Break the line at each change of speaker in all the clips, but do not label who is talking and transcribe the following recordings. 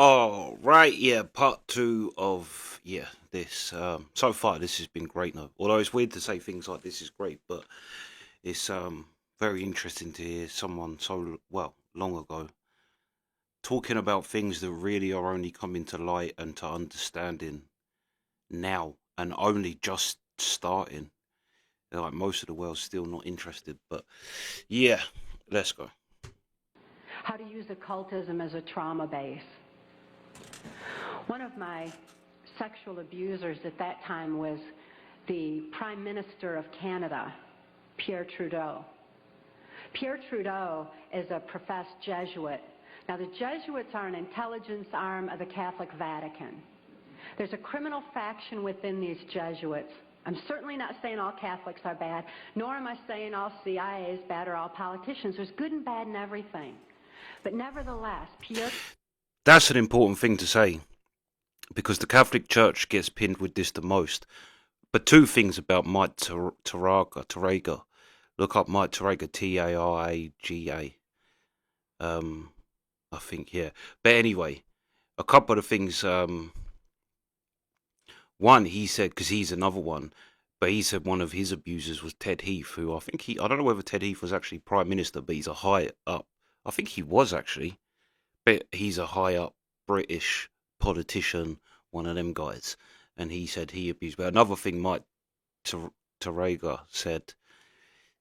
Oh, right, yeah, part two of, yeah, this. So far, this has been great, though. Although it's weird to say things like this is great, but it's very interesting to hear someone so, well, long ago talking about things that really are only coming to light and to understanding now and only just starting. Like most of the world's still not interested, but yeah, let's go.
How to use occultism as a trauma base. One of my sexual abusers at that time was the Prime Minister of Canada, Pierre Trudeau. Pierre Trudeau is a professed Jesuit. Now, the Jesuits are an intelligence arm of the Catholic Vatican. There's a criminal faction within these Jesuits. I'm certainly not saying all Catholics are bad, nor am I saying all CIA is bad or all politicians. There's good and bad in everything. But nevertheless, Pierre...
That's an important thing to say because the Catholic Church gets pinned with this the most. But two things about Mike Taraga. Look up Mike Taraga, Taraga. I think, yeah. But anyway, a couple of things. One, he said, because he's another one, but he said one of his abusers was Ted Heath, who I don't know whether Ted Heath was actually Prime Minister, but he's a high up. I think he was actually, but he's a high up British politician, one of them guys. And he said he abused. But another thing Mike Taraga said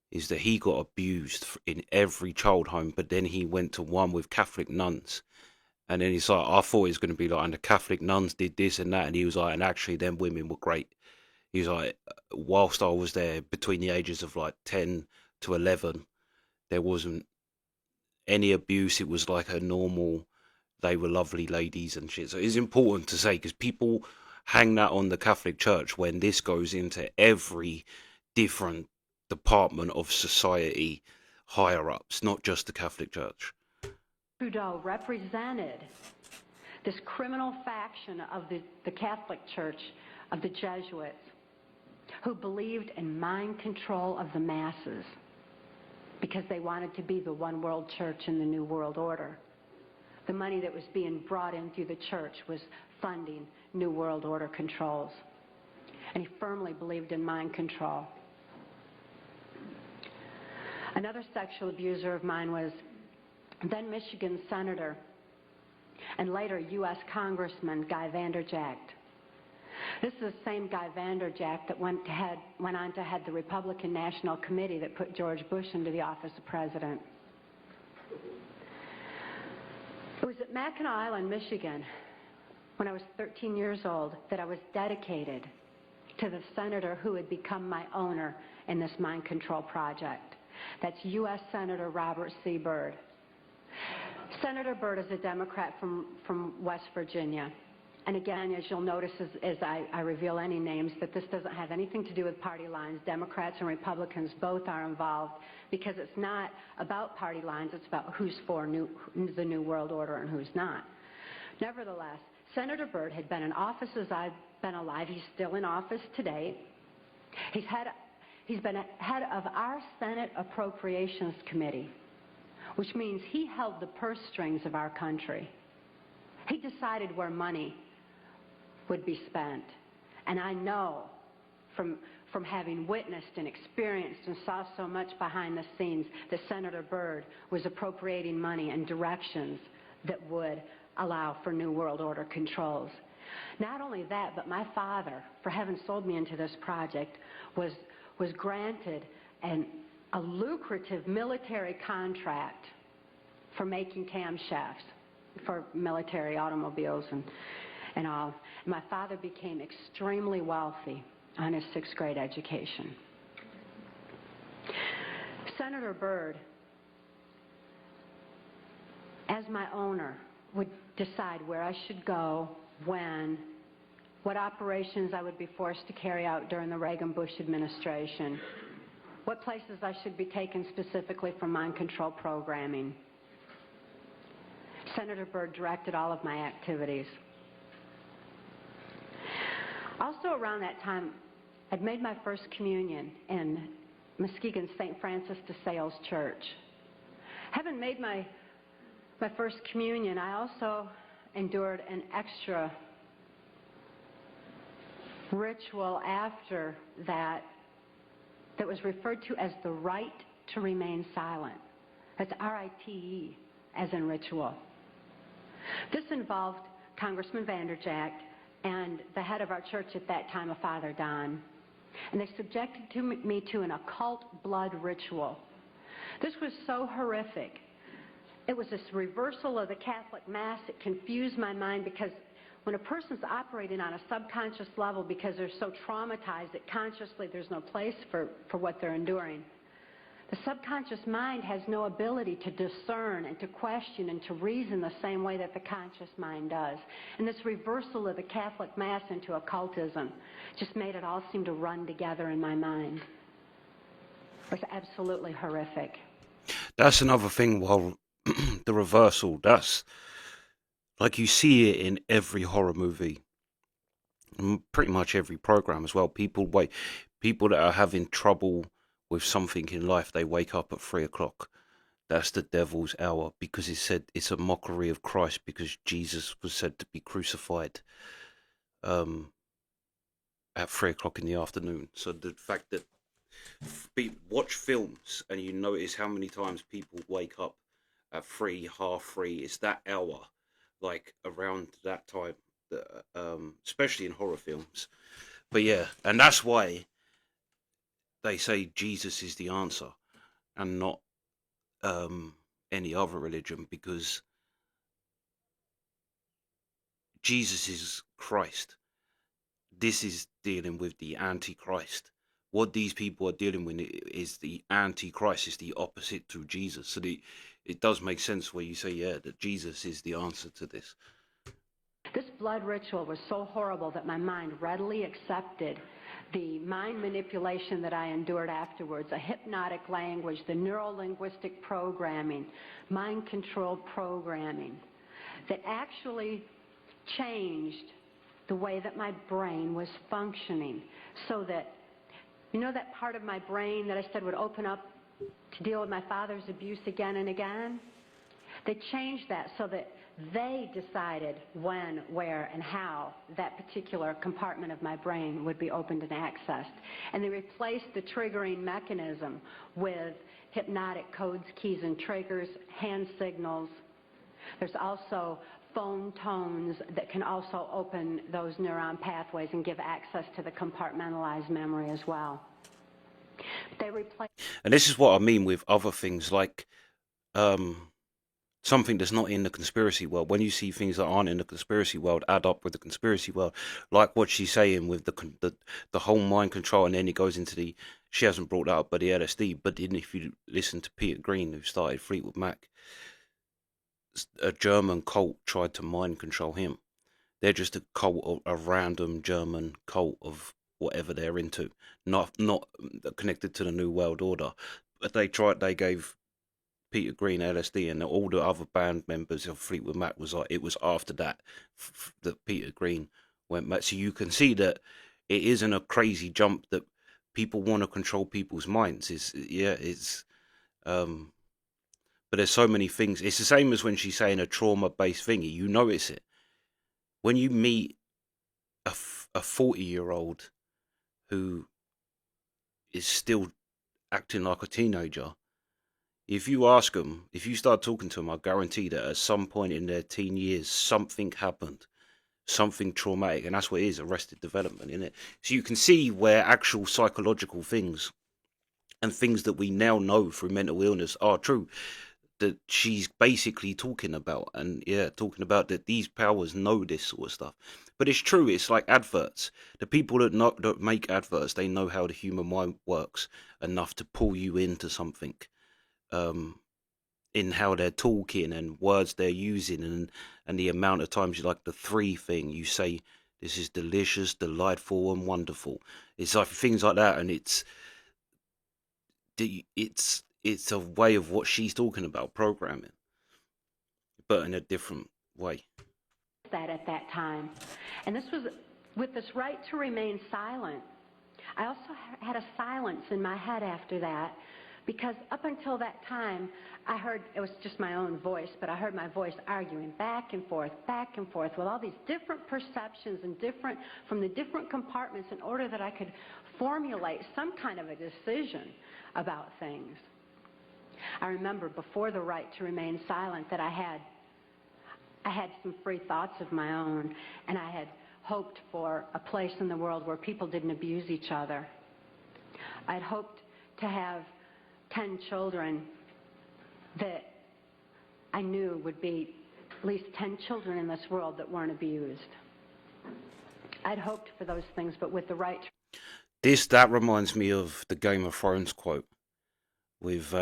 is that he got abused in every child home, but then he went to one with Catholic nuns. And then he's like, I thought it was going to be like, and the Catholic nuns did this and that. And he was like, and actually, them women were great. He was like, whilst I was there between the ages of like 10 to 11, there wasn't any abuse. It was like a normal, they were lovely ladies and shit. So it's important to say because people hang that on the Catholic Church when this goes into every different department of society, higher ups, not just the Catholic Church.
Trudeau represented this criminal faction of the Catholic Church, of the Jesuits, who believed in mind control of the masses because they wanted to be the one world church in the New World Order. The money that was being brought in through the church was funding New World Order controls. And he firmly believed in mind control. Another sexual abuser of mine was then Michigan Senator and later U.S. Congressman Guy Vanderjagt. This is the same Guy Vanderjagt that went on to head the Republican National Committee that put George Bush into the office of president. It was at Mackinac Island, Michigan, when I was 13 years old, that I was dedicated to the senator who had become my owner in this mind control project. That's U.S. Senator Robert C. Byrd. Senator Byrd is a Democrat from West Virginia. And again, as you'll notice as I reveal any names, that this doesn't have anything to do with party lines. Democrats and Republicans both are involved because it's not about party lines, it's about who's for the New World Order and who's not. Nevertheless, Senator Byrd had been in office as I've been alive. He's still in office today. He's been head of our Senate Appropriations Committee, which means he held the purse strings of our country. He decided where money would be spent. And I know from having witnessed and experienced and saw so much behind the scenes that Senator Byrd was appropriating money in directions that would allow for New World Order controls. Not only that, but my father, for having sold me into this project, was granted a lucrative military contract for making camshafts for military automobiles and all. My father became extremely wealthy on his sixth grade education. Senator Byrd, as my owner, would decide where I should go, when, what operations I would be forced to carry out during the Reagan-Bush administration, what places I should be taken specifically for mind control programming. Senator Byrd directed all of my activities. Also around that time, I'd made my first communion in Muskegon's St. Francis de Sales Church. Having made my first communion, I also endured an extra ritual after that that was referred to as the right to remain silent. That's R-I-T-E, as in ritual. This involved Congressman Vanderjack and the head of our church at that time, a Father Don. And they subjected me to an occult blood ritual. This was so horrific. It was this reversal of the Catholic Mass. It confused my mind because when a person's operating on a subconscious level because they're so traumatized that consciously there's no place for what they're enduring, the subconscious mind has no ability to discern and to question and to reason the same way that the conscious mind does. And this reversal of the Catholic Mass into occultism just made it all seem to run together in my mind. It was absolutely horrific.
That's another thing, while the reversal, that's like you see it in every horror movie, pretty much every program as well. People that are having trouble with something in life, they wake up at 3 o'clock. That's the devil's hour, because it said it's a mockery of Christ, because Jesus was said to be crucified at 3 o'clock in the afternoon. So the fact that watch films and you notice how many times people wake up at 3, half 3, it's that hour, like around that time, especially in horror films. But yeah, and that's why they say Jesus is the answer and not any other religion, because Jesus is Christ. This is dealing with the Antichrist. What these people are dealing with is the Antichrist, is the opposite to Jesus. So it does make sense where you say, yeah, that Jesus is the answer to this.
This blood ritual was so horrible that my mind readily accepted the mind manipulation that I endured afterwards, a hypnotic language, the neuro-linguistic programming, mind-controlled programming that actually changed the way that my brain was functioning, so that, you know, that part of my brain that I said would open up to deal with my father's abuse again and again? They changed that so that they decided when, where, and how that particular compartment of my brain would be opened and accessed. And they replaced the triggering mechanism with hypnotic codes, keys, and triggers, hand signals. There's also phone tones that can also open those neuron pathways and give access to the compartmentalized memory as well. They replaced.
And this is what I mean with other things, like something that's not in the conspiracy world. When you see things that aren't in the conspiracy world add up with the conspiracy world, like what she's saying with the whole mind control, and then it goes into she hasn't brought that up, but the LSD. But then if you listen to Peter Green, who started Fleetwood Mac, a German cult tried to mind control him. They're just a cult, a random German cult of whatever they're into, not connected to the New World Order. But they gave Peter Green LSD, and all the other band members of Fleetwood Mac was like, it was after that that Peter Green went back. So you can see that it isn't a crazy jump that people want to control people's minds. But there's so many things. It's the same as when she's saying a trauma-based thingy. You notice it when you meet a 40-year-old who is still acting like a teenager. If you ask them, if you start talking to them, I guarantee that at some point in their teen years, something happened, something traumatic, and that's what it is, arrested development, isn't it? So you can see where actual psychological things and things that we now know through mental illness are true, that she's basically talking about. And yeah, talking about that these powers know this sort of stuff. But it's true, it's like adverts. The people that make adverts, they know how the human mind works enough to pull you into something. In how they're talking and words they're using, and the amount of times, like the 3 thing, you say this is delicious, delightful, and wonderful. It's like things like that, and it's a way of what she's talking about, programming, but in a different way.
That at that time, and this was with this right to remain silent. I also had a silence in my head after that Because up until that time, I heard, it was just my own voice, but I heard my voice arguing back and forth with all these different perceptions and from the different compartments in order that I could formulate some kind of a decision about things. I remember before the right to remain silent that I had some free thoughts of my own, and I had hoped for a place in the world where people didn't abuse each other. I'd hoped to have 10 children that I knew would be at least 10 children in this world that weren't abused. I'd hoped for those things, but with the right to...
That reminds me of the Game of Thrones quote with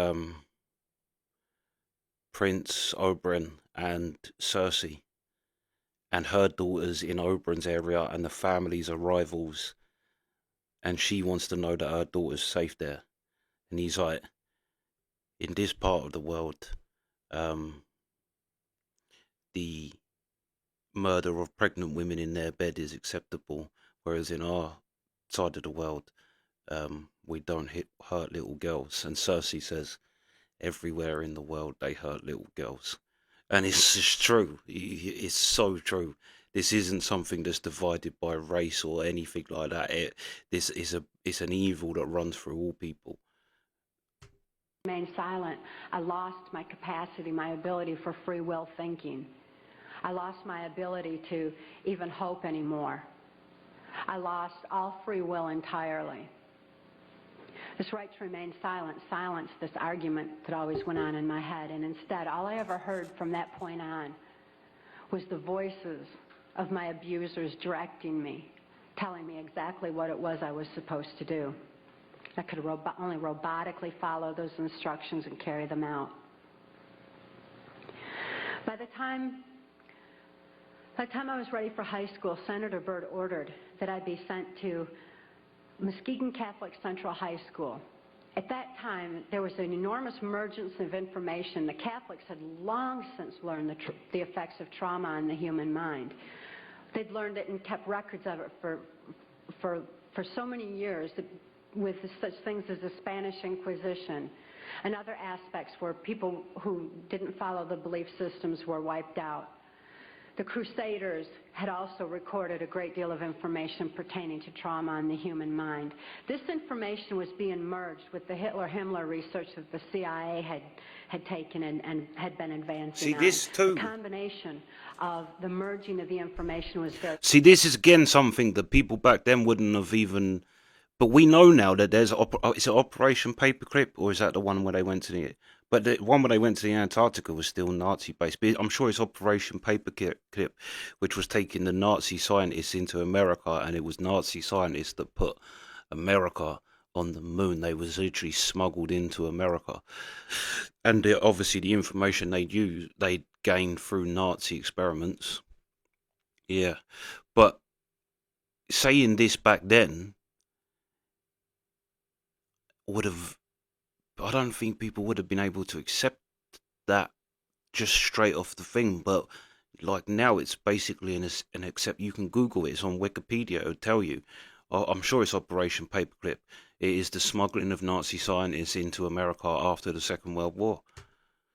Prince Oberyn and Cersei and her daughters in Oberyn's area, and the families are rivals, and she wants to know that her daughter's safe there. And he's like, in this part of the world, the murder of pregnant women in their bed is acceptable, whereas in our side of the world, we don't hurt little girls. And Cersei says, everywhere in the world they hurt little girls. And it's just true. It's so true. This isn't something that's divided by race or anything like that. It's an evil that runs through all people.
Remain silent. I lost my capacity, my ability for free will thinking. I lost my ability to even hope anymore. I lost all free will entirely. This right to remain silent silenced this argument that always went on in my head, and instead, all I ever heard from that point on was the voices of my abusers directing me, telling me exactly what it was I was supposed to do. I could only robotically follow those instructions and carry them out. By the time I was ready for high school, Senator Byrd ordered that I be sent to Muskegon Catholic Central High School. At that time, there was an enormous emergence of information. The Catholics had long since learned the effects of trauma on the human mind. They'd learned it and kept records of it for so many years, with such things as the Spanish Inquisition and other aspects where people who didn't follow the belief systems were wiped out. The Crusaders had also recorded a great deal of information pertaining to trauma on the human mind. This information was being merged with the Hitler-Himmler research that the CIA had taken and had been advancing.
See, this too.
The combination of the merging of the information was very...
See, this is again something that people back then wouldn't have even... But we know now that there's... Is it Operation Paperclip, or is that the one where they went to the... But the one where they went to the Antarctica was still Nazi-based. But I'm sure it's Operation Paperclip, which was taking the Nazi scientists into America, and it was Nazi scientists that put America on the moon. They was literally smuggled into America. And obviously the information they'd gained through Nazi experiments. Yeah. But saying this back then I don't think people would have been able to accept that just straight off the thing. But like now, it's basically an accept. You can Google it. It's on Wikipedia. It'll tell you. I'm sure it's Operation Paperclip. It is the smuggling of Nazi scientists into America after the Second World War.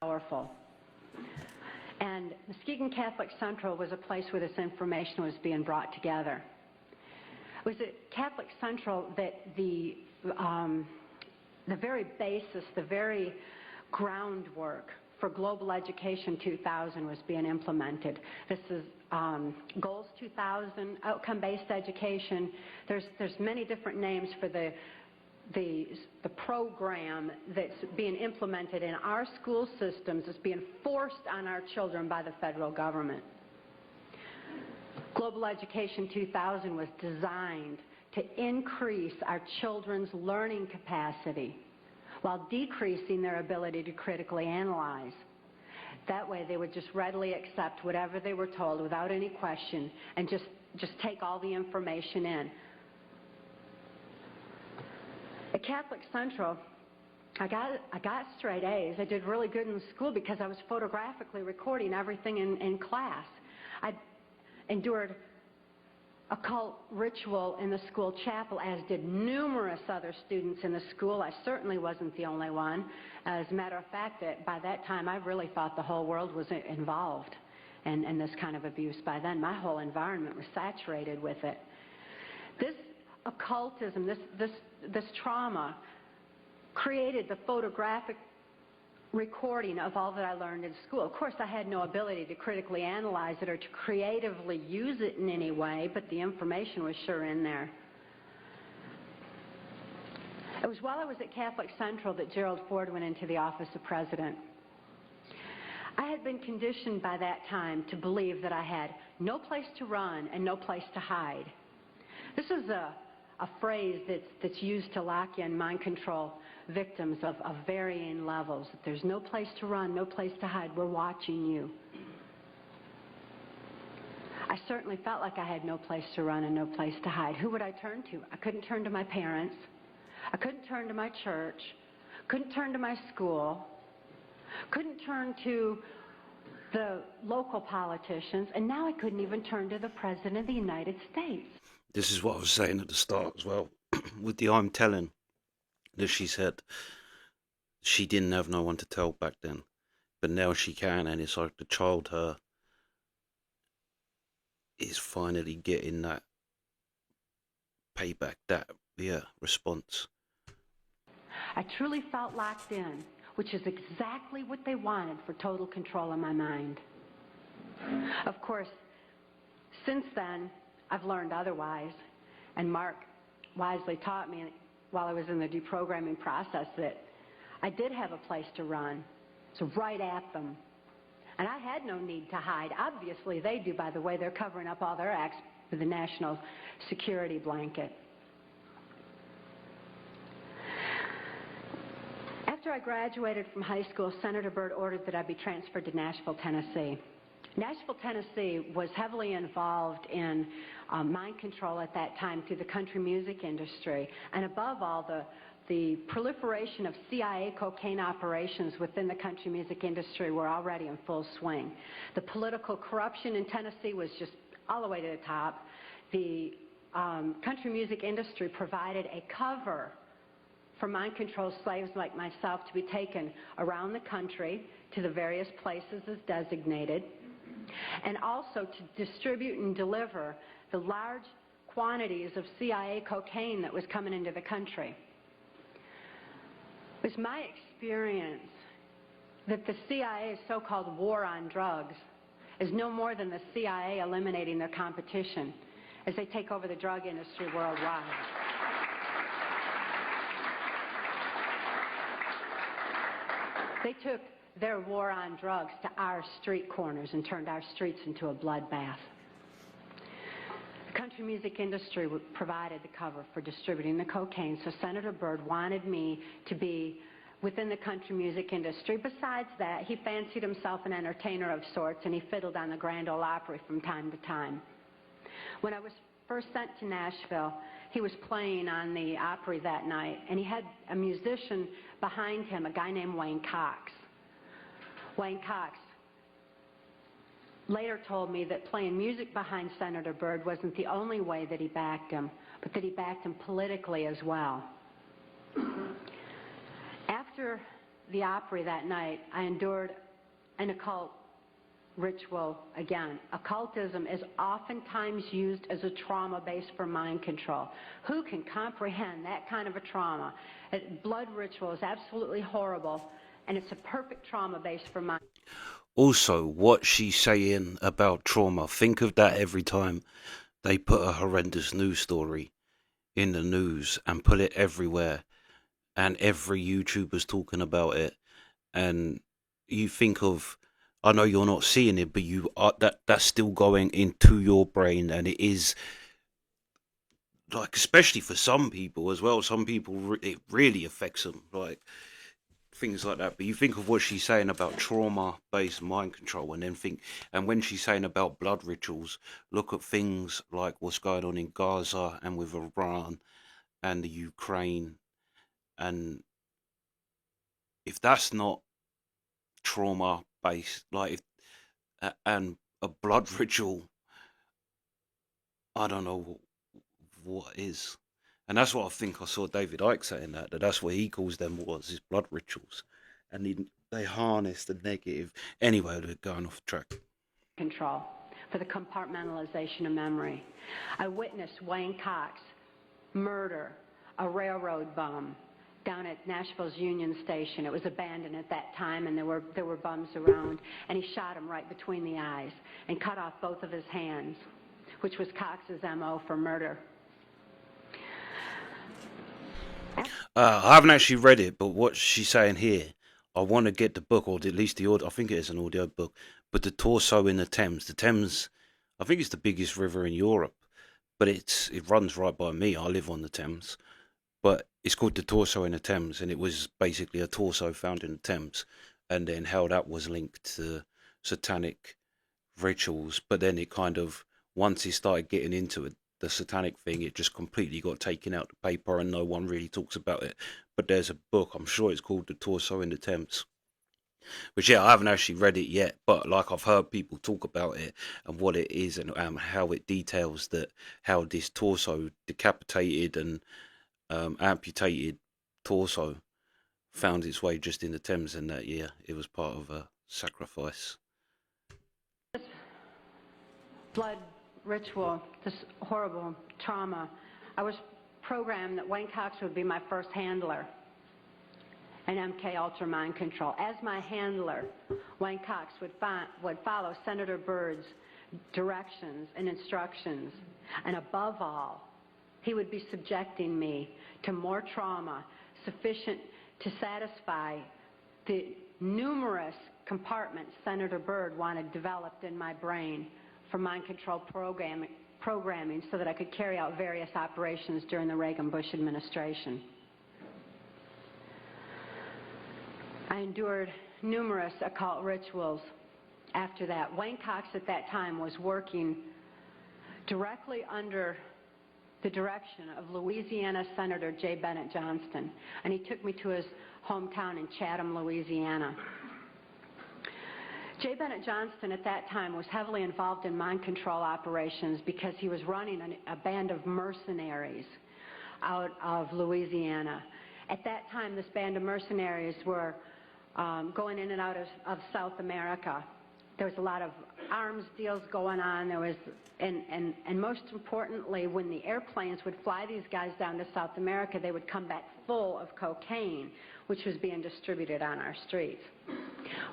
Powerful. And Muskegon Catholic Central was a place where this information was being brought together. It was at Catholic Central that the very basis, the very groundwork for Global Education 2000 was being implemented. This is Goals 2000, outcome-based education. There's many different names for the program that's being implemented in our school systems. It's being forced on our children by the federal government. Global Education 2000 was designed to increase our children's learning capacity while decreasing their ability to critically analyze. That way they would just readily accept whatever they were told without any question and just take all the information in. At Catholic Central, I got straight A's. I did really good in school because I was photographically recording everything in class. I endured occult ritual in the school chapel, as did numerous other students in the school. I certainly wasn't the only one. As a matter of fact, by that time, I really thought the whole world was involved in this kind of abuse. By then, my whole environment was saturated with it. This occultism, this trauma, created the photographic recording of all that I learned in school. Of course, I had no ability to critically analyze it or to creatively use it in any way, but the information was sure in there. It was while I was at Catholic Central that Gerald Ford went into the office of president. I had been conditioned by that time to believe that I had no place to run and no place to hide. This is a phrase that's used to lock in mind control victims of varying levels. There's no place to run, no place to hide. We're watching you. I certainly felt like I had no place to run and no place to hide. Who would I turn to? I couldn't turn to my parents. I couldn't turn to my church. Couldn't turn to my school. Couldn't turn to the local politicians. And now I couldn't even turn to the President of the United States.
This is what I was saying at the start as well, with the I'm telling, that she said she didn't have no one to tell back then, but now she can, and it's like the child her is finally getting that payback, that, response.
I truly felt locked in, which is exactly what they wanted for total control of my mind. Of course, since then, I've learned otherwise, and Mark wisely taught me while I was in the deprogramming process that I did have a place to run, so right at them. And I had no need to hide. Obviously, they do, by the way. They're covering up all their acts with the national security blanket. After I graduated from high school, Senator Byrd ordered that I be transferred to Nashville, Tennessee. Nashville, Tennessee was heavily involved in mind control at that time through the country music industry, and above all, the proliferation of CIA cocaine operations within the country music industry were already in full swing. The political corruption in Tennessee was just all the way to the top. The country music industry provided a cover for mind control slaves like myself to be taken around the country to the various places as designated, and also to distribute and deliver the large quantities of CIA cocaine that was coming into the country. It was my experience that the CIA's so-called war on drugs is no more than the CIA eliminating their competition as they take over the drug industry worldwide. They took their war on drugs to our street corners and turned our streets into a bloodbath. The country music industry provided the cover for distributing the cocaine, so Senator Byrd wanted me to be within the country music industry. Besides that, he fancied himself an entertainer of sorts, and he fiddled on the Grand Ole Opry from time to time. When I was first sent to Nashville, he was playing on the Opry that night, and he had a musician behind him, a guy named Wayne Cox. Wayne Cox later told me that playing music behind Senator Byrd wasn't the only way that he backed him, but that he backed him politically as well. After the Opry that night, I endured an occult ritual again. Occultism is oftentimes used as a trauma base for mind control. Who can comprehend that kind of a trauma? Blood ritual is absolutely horrible, and it's a perfect trauma base for mind.
Also, what she's saying about trauma, think of that every time they put a horrendous news story in the news and put it everywhere, and every YouTuber's talking about it, and you think of, I know you're not seeing it, but you are, that's still going into your brain, and it is like, especially for some people as well. Some people it really affects them, like things like that. But you think of what she's saying about trauma-based mind control, and then think, and when she's saying about blood rituals, look at things like what's going on in Gaza and with Iran and the Ukraine, and if that's not trauma-based, like, and a blood ritual I don't know what is. And that's what I think I saw David Icke saying that that's what he calls them was his blood rituals. And they harness the negative. Anyway, they're going off track.
Control for the compartmentalization of memory. I witnessed Wayne Cox murder a railroad bum down at Nashville's Union Station. It was abandoned at that time, and there were bums around, and he shot him right between the eyes and cut off both of his hands, which was Cox's MO for murder.
I haven't actually read it, but what she's saying here, I want to get the book, or at least the audio. I think it is an audio book. But the Torso in the Thames. The Thames, I think it's the biggest river in Europe, but it runs right by me. I live on the Thames, but it's called the Torso in the Thames, and it was basically a torso found in the Thames, and then how that was linked to satanic rituals. But then it kind of, once he started getting into it, the satanic thing, it just completely got taken out the paper and no one really talks about it. But there's a book, I'm sure it's called The Torso in the Thames. Which, yeah, I haven't actually read it yet, but like I've heard people talk about it and what it is and how it details that how this torso, decapitated and amputated torso, found its way just in the Thames, and that, yeah, it was part of a sacrifice.
Blood ritual, this horrible trauma, I was programmed that Wayne Cox would be my first handler in MKUltra mind control. As my handler, Wayne Cox would follow Senator Byrd's directions and instructions, and above all, he would be subjecting me to more trauma sufficient to satisfy the numerous compartments Senator Byrd wanted developed in my brain for mind control programming so that I could carry out various operations during the Reagan-Bush administration. I endured numerous occult rituals after that. Wayne Cox at that time was working directly under the direction of Louisiana Senator J. Bennett Johnston, and he took me to his hometown in Chatham, Louisiana. J. Bennett Johnston at that time was heavily involved in mind control operations because he was running a band of mercenaries out of Louisiana. At that time, this band of mercenaries were going in and out of South America. There was a lot of arms deals going on. There was, and most importantly, when the airplanes would fly these guys down to South America, they would come back full of cocaine, which was being distributed on our streets.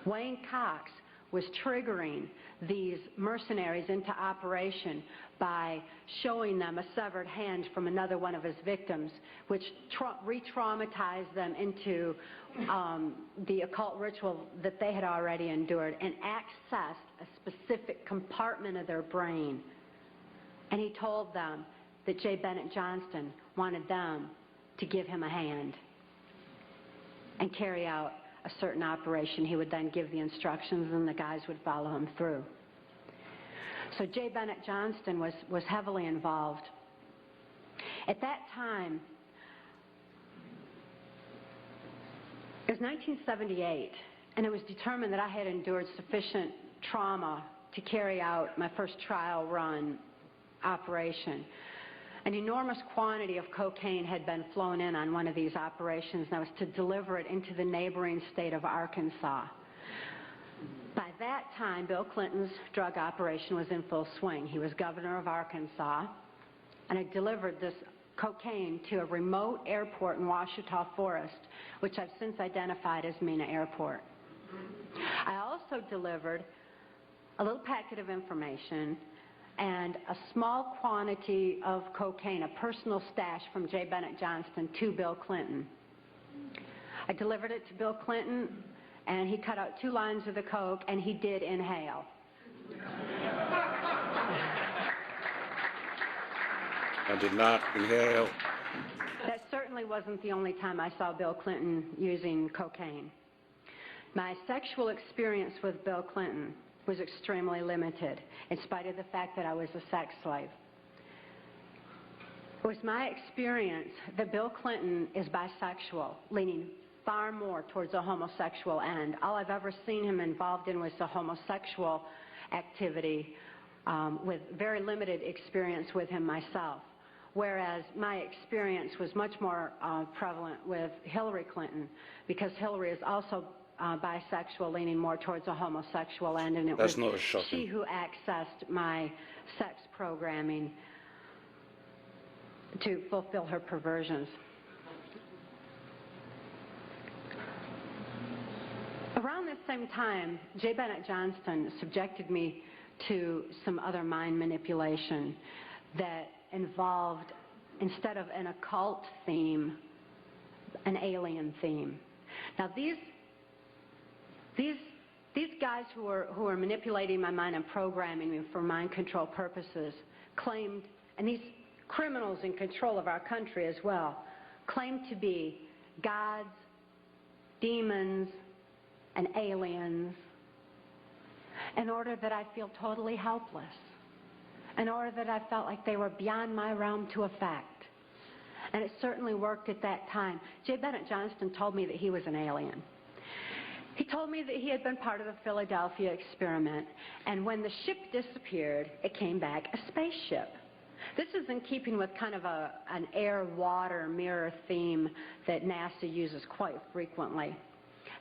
Wayne Cox was triggering these mercenaries into operation by showing them a severed hand from another one of his victims, which re-traumatized them into the occult ritual that they had already endured and accessed a specific compartment of their brain. And he told them that J. Bennett Johnston wanted them to give him a hand and carry out a certain operation. He would then give the instructions and the guys would follow him through. So J. Bennett Johnston was heavily involved. At that time, it was 1978, and it was determined that I had endured sufficient trauma to carry out my first trial run operation. An enormous quantity of cocaine had been flown in on one of these operations, and I was to deliver it into the neighboring state of Arkansas. By that time, Bill Clinton's drug operation was in full swing. He was governor of Arkansas, and I delivered this cocaine to a remote airport in Ouachita Forest, which I've since identified as Mena Airport. I also delivered a little packet of information and a small quantity of cocaine, a personal stash from J. Bennett Johnston, to Bill Clinton. I delivered it to Bill Clinton, and he cut out 2 lines of the coke, and he did inhale.
I did not inhale.
That certainly wasn't the only time I saw Bill Clinton using cocaine. My sexual experience with Bill Clinton was extremely limited, in spite of the fact that I was a sex slave. It was my experience that Bill Clinton is bisexual, leaning far more towards a homosexual end. All I've ever seen him involved in was the homosexual activity with very limited experience with him myself, whereas my experience was much more prevalent with Hillary Clinton, because Hillary is also bisexual, leaning more towards a homosexual end, and it
That's
was
not as shocking.
she who accessed my sex programming to fulfill her perversions. Around this same time, J. Bennett Johnston subjected me to some other mind manipulation that involved, instead of an occult theme, an alien theme. Now these guys who are manipulating my mind and programming me for mind control purposes claimed, and these criminals in control of our country as well, claimed to be gods, demons, and aliens, in order that I feel totally helpless, in order that I felt like they were beyond my realm to affect. And it certainly worked at that time. J. Bennett Johnston told me that he was an alien. He told me that he had been part of the Philadelphia experiment, and when the ship disappeared, it came back a spaceship. This is in keeping with kind of an air-water mirror theme that NASA uses quite frequently,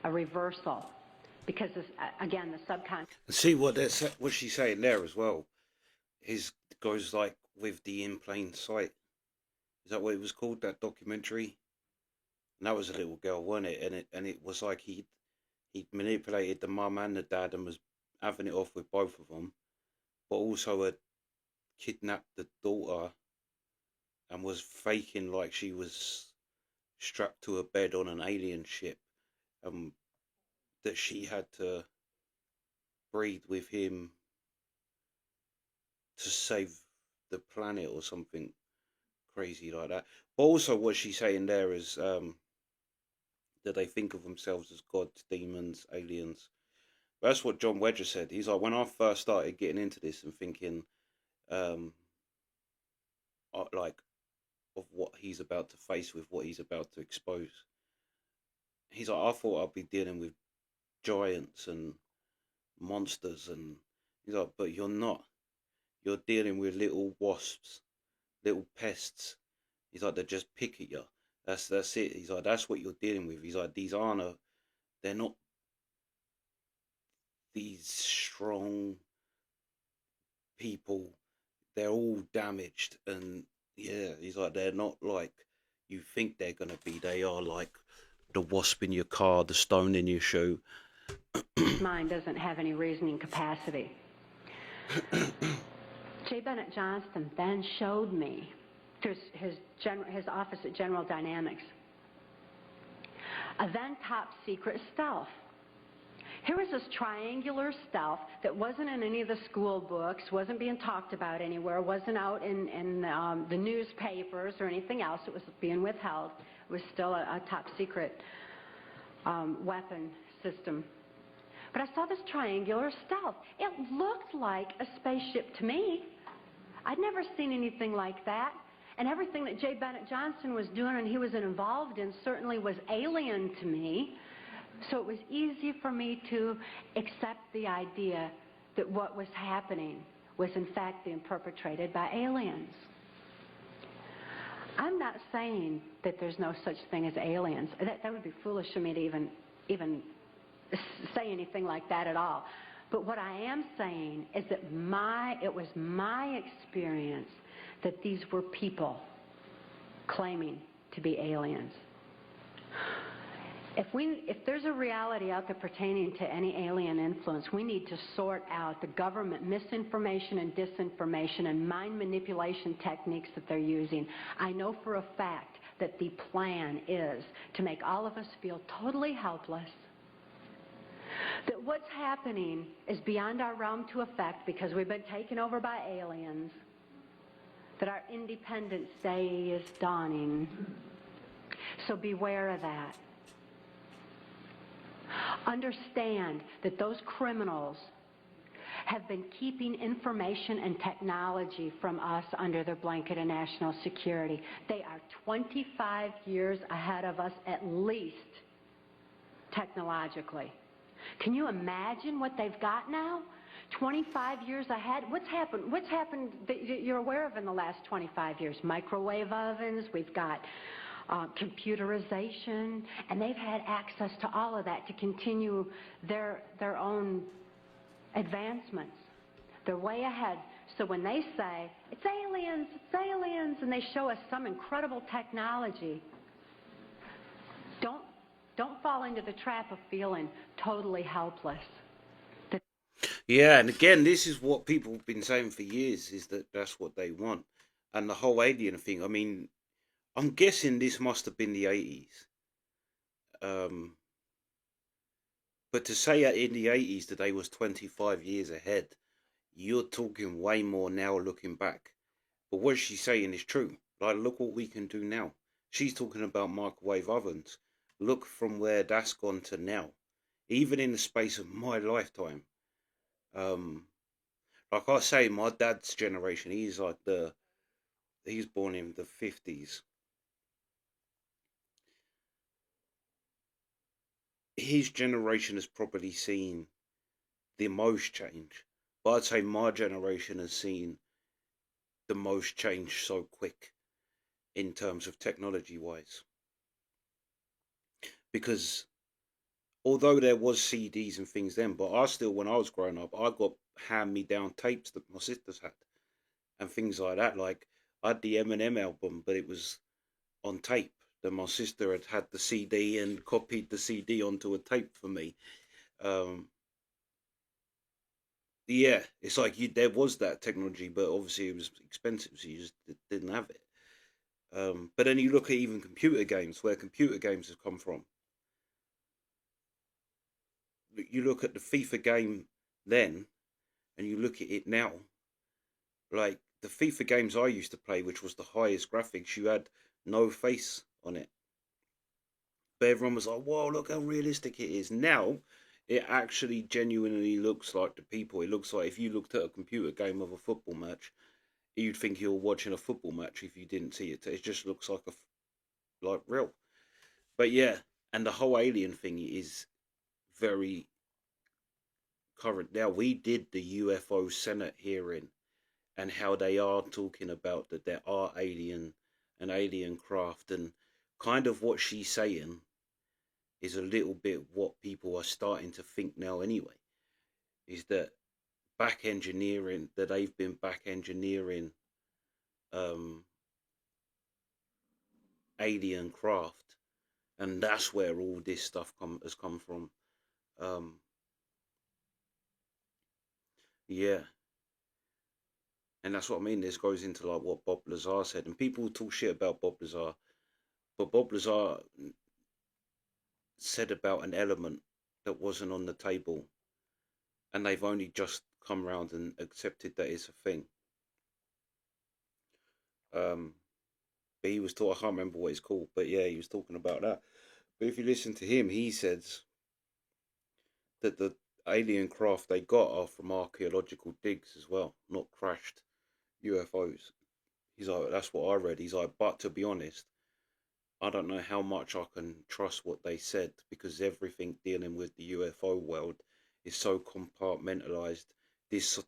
a reversal, because, again, the subconscious...
See what she's saying there as well, goes like with the In Plain Sight. Is that what it was called, that documentary? And that was a little girl, wasn't it? And it was like he'd manipulated the mum and the dad and was having it off with both of them, but also had kidnapped the daughter and was faking like she was strapped to a bed on an alien ship, that she had to breed with him to save the planet or something crazy like that. But also what she's saying there is that they think of themselves as gods, demons, aliens. But that's what John Wedger said. He's like, when I first started getting into this and thinking like of what he's about to face with, what he's about to expose, he's like, I thought I'd be dealing with giants and monsters, and he's like, but you're not. You're dealing with little wasps, little pests. He's like, they just pick at you. That's it. He's like, that's what you're dealing with. He's like, they're not these strong people. They're all damaged, and yeah, he's like, they're not like you think they're gonna be. They are like the wasp in your car, the stone in your shoe.
Mind doesn't have any reasoning capacity. J. Bennett Johnston then showed me through his office at General Dynamics a then top secret stealth. Here was this triangular stealth that wasn't in any of the school books, wasn't being talked about anywhere, wasn't out in the newspapers or anything else. It was being withheld. It was still a top secret weapon system. But I saw this triangular stealth. It looked like a spaceship to me. I'd never seen anything like that. And everything that J. Bennett Johnston was doing and he was involved in certainly was alien to me. So it was easy for me to accept the idea that what was happening was in fact being perpetrated by aliens. I'm not saying that there's no such thing as aliens. That would be foolish for me to even say anything like that at all. But what I am saying is that it was my experience that these were people claiming to be aliens. If there's a reality out there pertaining to any alien influence, we need to sort out the government misinformation and disinformation and mind manipulation techniques that they're using. I know for a fact that the plan is to make all of us feel totally helpless, that what's happening is beyond our realm to affect because we've been taken over by aliens, that our Independence Day is dawning. So beware of that. Understand that those criminals have been keeping information and technology from us under their blanket of national security. They are 25 years ahead of us at least, technologically. Can you imagine what they've got now? 25 years ahead. What's happened? What's happened that you're aware of in the last 25 years? Microwave ovens. We've got computerization, and they've had access to all of that to continue their own advancements. They're way ahead. So when they say, it's aliens, and they show us some incredible technology, don't fall into the trap of feeling totally helpless.
Yeah, and again, this is what people have been saying for years, is that that's what they want. And the whole alien thing, I mean, I'm guessing this must have been the 80s. But to say that in the 80s that they was 25 years ahead, you're talking way more now looking back. But what she's saying is true. Like, look what we can do now. She's talking about microwave ovens. Look from where that's gone to now. Even in the space of my lifetime. Like I say, my dad's generation, he's born in the 50s. His generation has probably seen the most change. But I'd say my generation has seen the most change so quick in terms of technology wise. Because although there was CDs and things then, but I still, when I was growing up, I got hand-me-down tapes that my sisters had and things like that. Like, I had the Eminem album, but it was on tape. Then my sister had the CD and copied the CD onto a tape for me. Yeah, it's like there was that technology, but obviously it was expensive, so you just didn't have it. But then you look at even computer games, where computer games have come from. You look at the FIFA game then, and you look at it now. Like the FIFA games I used to play, which was the highest graphics, you had no face on it. But everyone was like, whoa, look how realistic it is. Now, it actually genuinely looks like the people. It looks like if you looked at a computer game of a football match, you'd think you're watching a football match if you didn't see it. It just looks like real. But yeah, and the whole alien thing is very current now. We did the UFO Senate hearing, and how they are talking about that there are alien craft, and kind of what she's saying is a little bit what people are starting to think now anyway, is that they've been back engineering um, alien craft, and that's where all this stuff has come from. Um, yeah, and that's what I mean. This goes into like what Bob Lazar said, and people talk shit about Bob Lazar, but Bob Lazar said about an element that wasn't on the table, and they've only just come around and accepted that it's a thing. Um, but he was talking, I can't remember what it's called, but yeah, he was talking about that. But if you listen to him, he says that the alien craft they got are from archaeological digs as well, not crashed UFOs. He's like, that's what I read. He's like, but to be honest, I don't know how much I can trust what they said, because everything dealing with the UFO world is so compartmentalized. This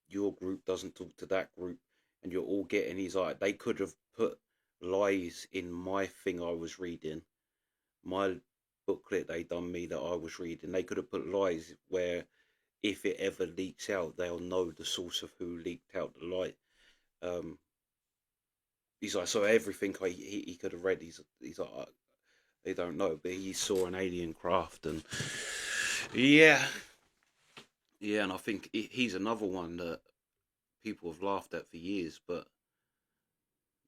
Your group doesn't talk to that group, and you're all getting. He's like, they could have put lies in my thing I was reading, my booklet they done me that I was reading. They could have put lies where if it ever leaks out, they'll know the source of who leaked out the lie. Um, he's like, so everything he could have read, he's like, they don't know, but he saw an alien craft, and yeah, yeah, and I think he's another one that people have laughed at for years, but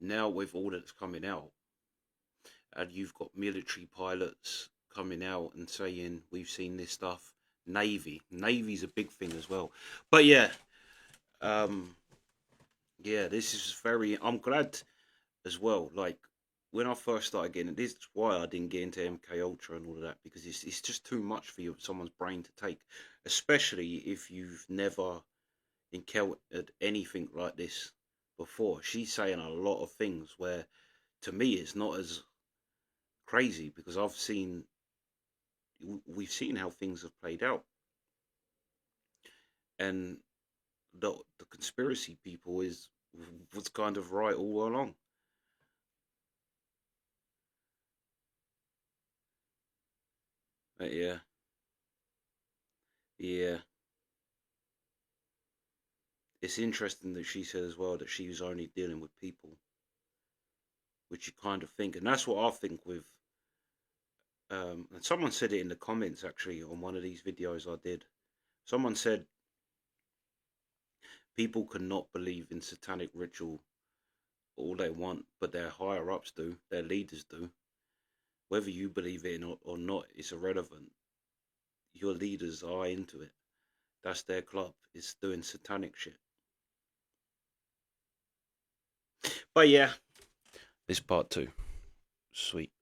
now with all that's coming out, and you've got military pilots coming out and saying we've seen this stuff. Navy's a big thing as well. But yeah, um, yeah, this is very. I'm glad as well. Like when I first started getting it, this is why I didn't get into MKUltra and all of that, because it's just too much for someone's brain to take, especially if you've never encountered anything like this before. She's saying a lot of things where, to me, it's not as crazy, because we've seen how things have played out, and the conspiracy people was kind of right all along. But yeah, yeah. It's interesting that she said as well that she was only dealing with people, which you kind of think, and that's what I think with. And someone said it in the comments actually on one of these videos I did. Someone said people cannot believe in satanic ritual all they want, but their higher ups do, their leaders do. Whether you believe it or not, it's irrelevant. Your leaders are into it. That's their club. It's doing satanic shit. But yeah, this part two. Sweet.